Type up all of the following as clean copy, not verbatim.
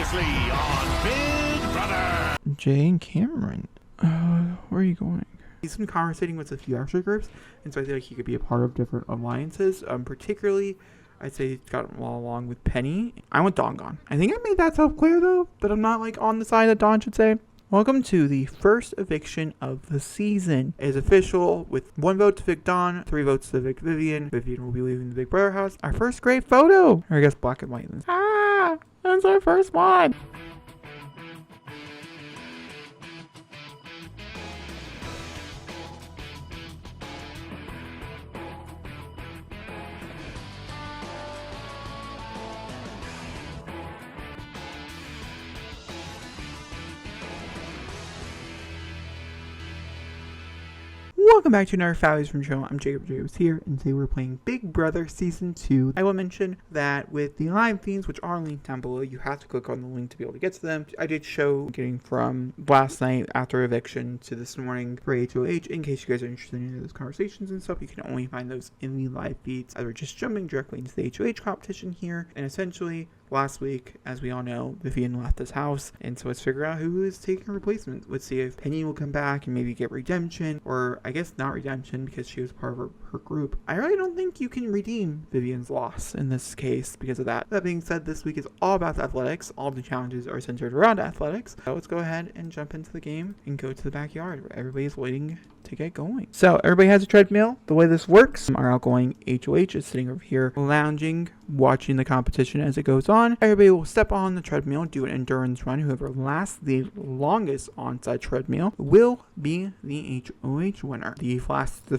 previously on Big Brother. Jay and Cameron. Where are you going? He's been conversating with a few extra groups, and so I feel like he could be a part of different alliances. Particularly, I'd say he's gotten well along with Penny. I want Dawn gone. I think I made that self clear though, that I'm not like on the side that Dawn should say. Welcome to the first eviction of the season. It is official with 1 vote to evict Dawn, 3 votes to evict Vivian. Vivian will be leaving the Big Brother house. Our first great photo. Or I guess black and white. That's our first one. Welcome back to another Fabulous from Show. I'm Jacob Jacobs here, and today we're playing Big Brother Season 2. I will mention that with the live feeds, which are linked down below, you have to click on the link to be able to get to them. I did show getting from last night after eviction to this morning for HOH. In case you guys are interested in any of those conversations and stuff, you can only find those in the live feeds. As we're just jumping directly into the HOH competition here, and essentially last week, as we all know, Vivian left this house, and so let's figure out who is taking replacement. Let's see if Penny will come back and maybe get redemption, or I guess not redemption because she was part of her group. I really don't think you can redeem Vivian's loss in this case because of that. That being said, this week is all about athletics. All the challenges are centered around athletics. So let's go ahead and jump into the game and go to the backyard where everybody's waiting to get going. So everybody has a treadmill. The way this works, our outgoing HOH is sitting over here lounging, watching the competition as it goes on. Everybody will step on the treadmill, do an endurance run. Whoever lasts the longest on said treadmill will be the HOH winner. The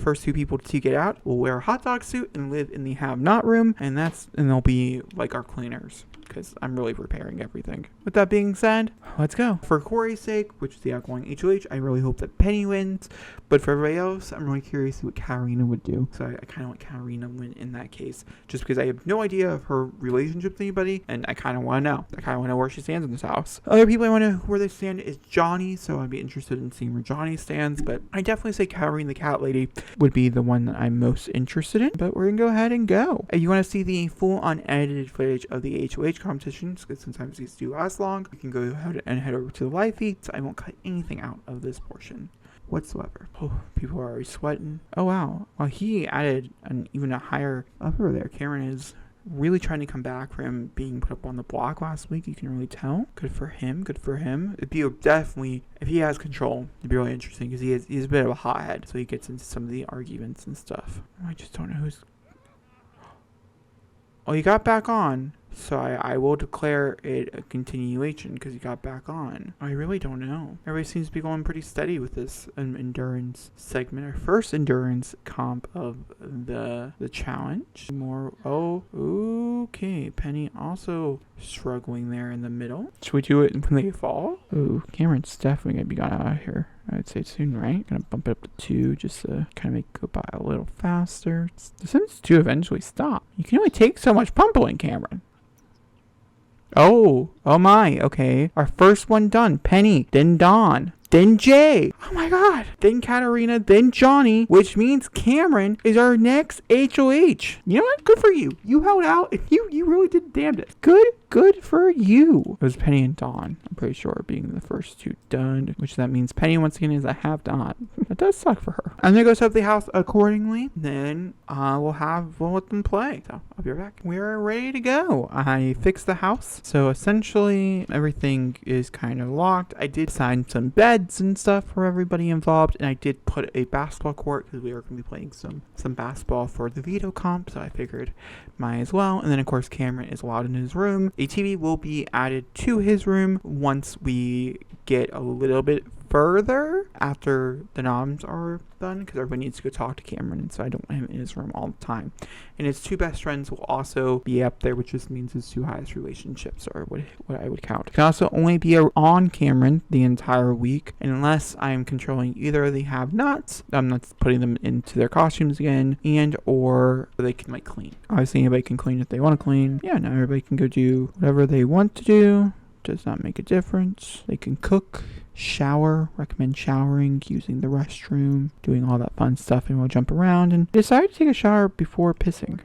first 2 people to get out will wear a hot dog suit and live in the have not room, and they'll be like our cleaners, because I'm really repairing everything. With that being said, let's go. For Corey's sake, which is the outgoing HOH, I really hope that Penny wins. But for everybody else, I'm really curious to see what Katarina would do. So I kind of want Katarina to win in that case, just because I have no idea of her relationship to anybody, and I kind of want to know. I kind of want to know where she stands in this house. Other people I want to know where they stand is Johnny, so I'd be interested in seeing where Johnny stands. But I definitely say Katarina the cat lady would be the one that I'm most interested in. But we're going to go ahead and go. If you want to see the full unedited footage of the HOH competitions, because sometimes these do last long, you can go ahead and head over to the live feed, so I won't cut anything out of this portion whatsoever. Oh, people are already sweating. Oh wow. Well, he added even a higher upper there. Cameron is really trying to come back from being put up on the block last week. You can really tell. Good for him. Good for him. It'd be definitely, if he has control, it'd be really interesting because he's a bit of a hothead, so he gets into some of the arguments and stuff. I just don't know who's. Oh, he got back on. So I will declare it a continuation because he got back on. I really don't know. Everybody seems to be going pretty steady with this endurance segment. Our first endurance comp of the challenge. Okay. Penny also struggling there in the middle. Should we do it when they fall? Oh, Cameron's definitely going to be gone out of here. I'd say soon, right? Gonna bump it up to 2 just to kind of make it go by a little faster. The Sims 2 eventually stop. You can only take so much pumping, Cameron. Oh my, okay. Our first one done. Penny, then Dawn, then Jay. Oh my god. Then Katarina, then Johnny, which means Cameron is our next HOH. You know what? Good for you. You held out and you really did damned it. Good for you. It was Penny and Dawn, I'm pretty sure, being the first 2 done, which that means Penny once again is a have not. That does suck for her. I'm gonna go set up the house accordingly. Then we'll let them play. So I'll be right back. We're ready to go. I fixed the house. So essentially everything is kind of locked. I did sign some beds and stuff for everybody involved, and I did put a basketball court because we are going to be playing some basketball for the veto comp, so I figured might as well. And then of course Cameron is allowed in his room. A TV will be added to his room once we get a little bit further after the noms are done, because everybody needs to go talk to Cameron, and so I don't want him in his room all the time. And his 2 best friends will also be up there, which just means his 2 highest relationships are what I would count. It can also only be on Cameron the entire week, unless I am controlling either of the have-nots. I'm not putting them into their costumes again, and or they can like clean. Obviously anybody can clean if they want to clean. Yeah, now everybody can go do whatever they want to do. Does not make a difference. They can cook. shower, recommend showering, using the restroom, doing all that fun stuff, and we'll jump around. And decide to take a shower before pissing.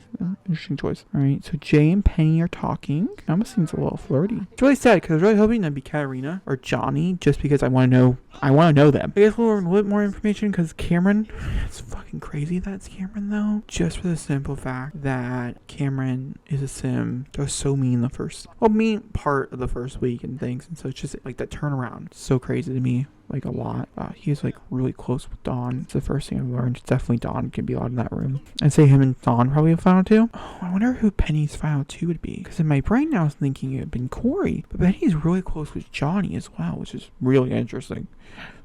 Interesting choice. All right, so Jay and Penny are talking. It almost seems a little flirty. It's really sad because I was really hoping that'd be Katarina or Johnny, just because I want to know. I want to know them. I guess we'll learn a little bit more information because Cameron. It's fucking crazy that it's Cameron though. Just for the simple fact that Cameron is a sim that was so mean the first, mean part of the first week and things, and so it's just like that turnaround. It's so crazy to me. Like a lot. He's like really close with Dawn. It's the first thing I've learned. It's definitely Dawn can be allowed in that room. I'd say him and Dawn probably have final two. Oh, I wonder who Penny's final two would be. Because in my brain now I was thinking it would have been Corey. But Penny's really close with Johnny as well, which is really interesting.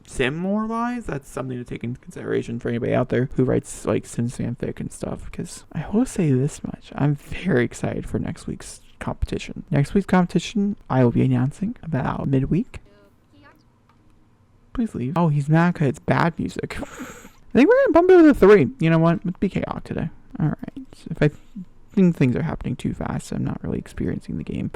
Sim lore wise, that's something to take into consideration for anybody out there who writes like sim fanfic and stuff. Because I will say this much. I'm very excited for next week's competition. Next week's competition I will be announcing about midweek. Please leave. Oh, he's mad because it's bad music. I think we're gonna bump it to 3. You know what? It's be chaotic today. Alright. So if I think things are happening too fast, I'm not really experiencing the game,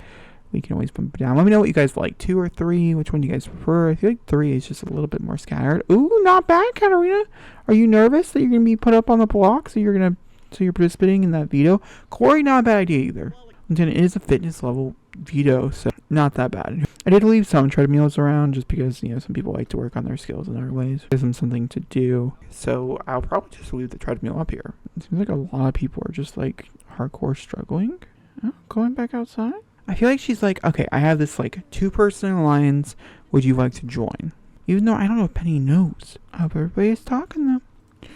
we can always bump it down. Let me know what you guys like. 2 or 3? Which one do you guys prefer? I feel like 3 is just a little bit more scattered. Ooh, not bad, Katarina. Are you nervous that you're gonna be put up on the block? So you're participating in that veto? Corey, not a bad idea either. And it is a fitness level veto, so not that bad. I did leave some treadmills around just because, some people like to work on their skills in other ways. Gives them something to do. So I'll probably just leave the treadmill up here. It seems like a lot of people are just like hardcore struggling. Oh, going back outside? I feel like she's like, okay, I have this like 2-person alliance. Would you like to join? Even though I don't know if Penny knows. I hope everybody's talking though.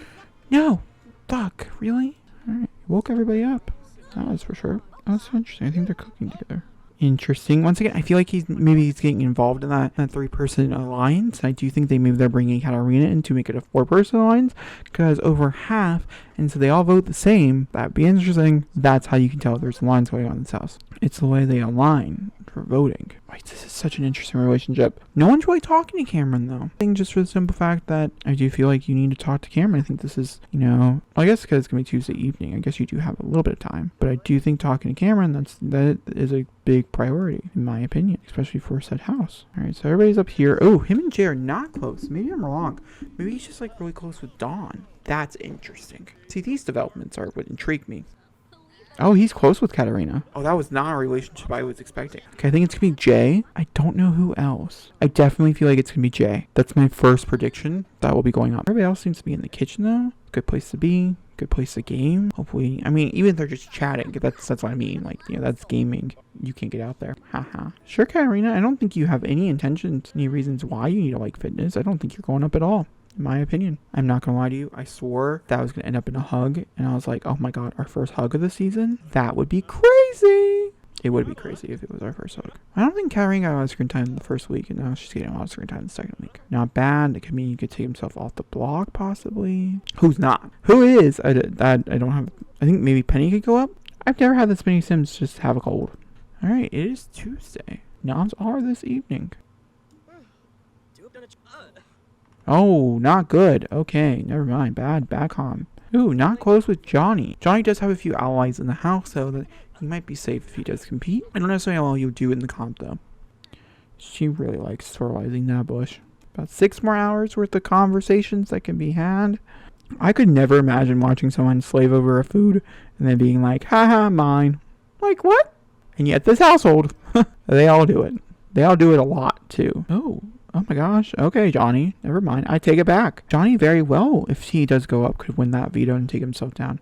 No! Fuck, really? Alright, woke everybody up. That was for sure. That's so interesting. I think they're cooking together. Interesting. Once again, I feel like he's getting involved in that 3-person alliance. I do think they're bringing Katarina in to make it a 4-person alliance because over half, and so they all vote the same. That'd be interesting. That's how you can tell there's lines going on in this house. It's the way they align for voting. Wait, this is such an interesting relationship. No one's really talking to Cameron though. I think just for the simple fact that I do feel like you need to talk to Cameron. I think this is, I guess because it's gonna be Tuesday evening. I guess you do have a little bit of time, but I do think talking to Cameron that is a big priority in my opinion, especially for said house. All right, so everybody's up here. Oh, him and Jay are not close. Maybe I'm wrong. Maybe he's just like really close with Dawn. That's interesting. See, these developments are what intrigue me. Oh, he's close with Katarina. Oh, that was not a relationship I was expecting. Okay, I think it's going to be Jay. I don't know who else. I definitely feel like it's going to be Jay. That's my first prediction. That will be going up. Everybody else seems to be in the kitchen, though. Good place to be. Good place to game. Hopefully, even if they're just chatting, that's what I mean. Like, that's gaming. You can't get out there. Haha. Sure, Katarina. I don't think you have any intentions, any reasons why you need to like fitness. I don't think you're going up at all. In my opinion. I'm not gonna lie to you, I swore that was gonna end up in a hug, and I was like, oh my god, our first hug of the season? That would be crazy! It would be crazy if it was our first hug. I don't think Katarina got a lot of screen time in the first week, and now she's getting a lot of screen time in the second week. Not bad. It could mean you could take himself off the block, possibly. Who's not? Who is? I don't have... I think maybe Penny could go up? I've never had this many Sims just have a cold. Alright, it is Tuesday. Noms are this evening. Oh, not good. Okay, never mind. Bad com. Ooh, not close with Johnny. Johnny does have a few allies in the house, though, that he might be safe if he does compete. I don't necessarily know how he'll do in the comp, though. She really likes fertilizing that bush. About 6 more hours worth of conversations that can be had. I could never imagine watching someone slave over a food and then being like, haha, mine. Like, what? And yet this household, they all do it. They all do it a lot, too. Oh my gosh. Okay, Johnny. Never mind. I take it back. Johnny very well, if he does go up, could win that veto and take himself down.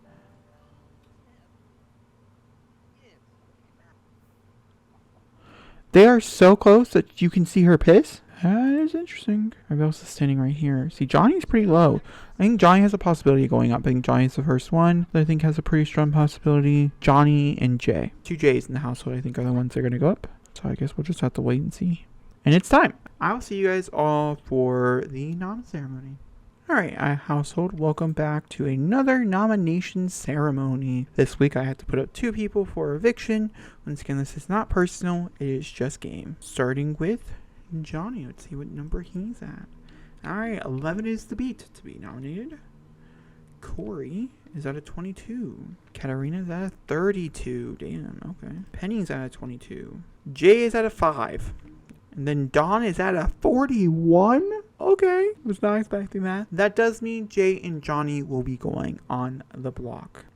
They are so close that you can see her piss. That is interesting. Everybody else is standing right here. See, Johnny's pretty low. I think Johnny has a possibility of going up. I think Johnny's the first one that I think has a pretty strong possibility. Johnny and Jay. 2 J's in the household I think are the ones that are going to go up. So I guess we'll just have to wait and see. And it's time. I'll see you guys all for the Nom Ceremony. Alright, household, welcome back to another nomination ceremony. This week I had to put up 2 people for eviction. Once again, this is not personal, it is just game. Starting with Johnny. Let's see what number he's at. Alright, 11 is the beat to be nominated. Corey is at a 22. Katarina's at a 32. Damn, okay. Penny's at a 22. Jay is at a 5. And then Dawn is at a 41. Okay, was not expecting that. That does mean Jay and Johnny will be going on the block.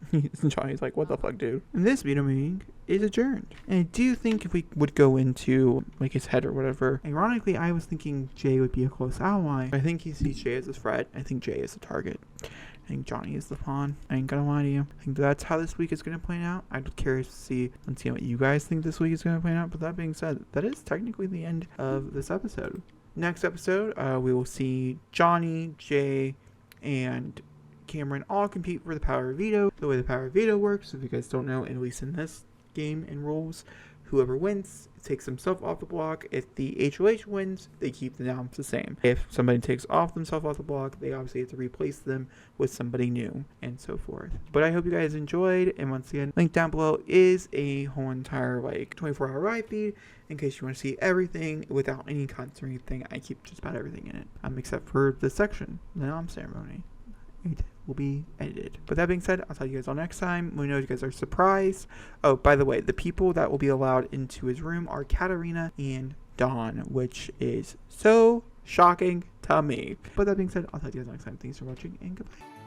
Johnny's like, what the fuck, dude? And this video meeting is adjourned. And I do think if we would go into like his head or whatever, ironically, I was thinking Jay would be a close ally. I think he sees Jay as his threat. I think Jay is the target. I think Johnny is the pawn. I ain't gonna lie to you. I think that's how this week is gonna play out. I'm curious to see what you guys think this week is gonna play out. But that being said, that is technically the end of this episode. Next episode, we will see Johnny, Jay, and Cameron all compete for the power of veto. The way the power of veto works, if you guys don't know, at least in this game and rules, whoever wins takes himself off the block. If the HOH wins, they keep the noms the same. If somebody takes themselves off the block, they obviously have to replace them with somebody new, and so forth. But I hope you guys enjoyed, and once again, link down below is a whole entire 24-hour live feed in case you want to see everything without any cuts or anything. I keep just about everything in it, except for this section, the Nom Ceremony. It will be edited. But that being said, I'll tell you guys all next time. We know you guys are surprised. Oh, by the way, the people that will be allowed into his room are Katarina and Dawn, which is so shocking to me. But that being said, I'll tell you guys next time. Thanks for watching, and goodbye.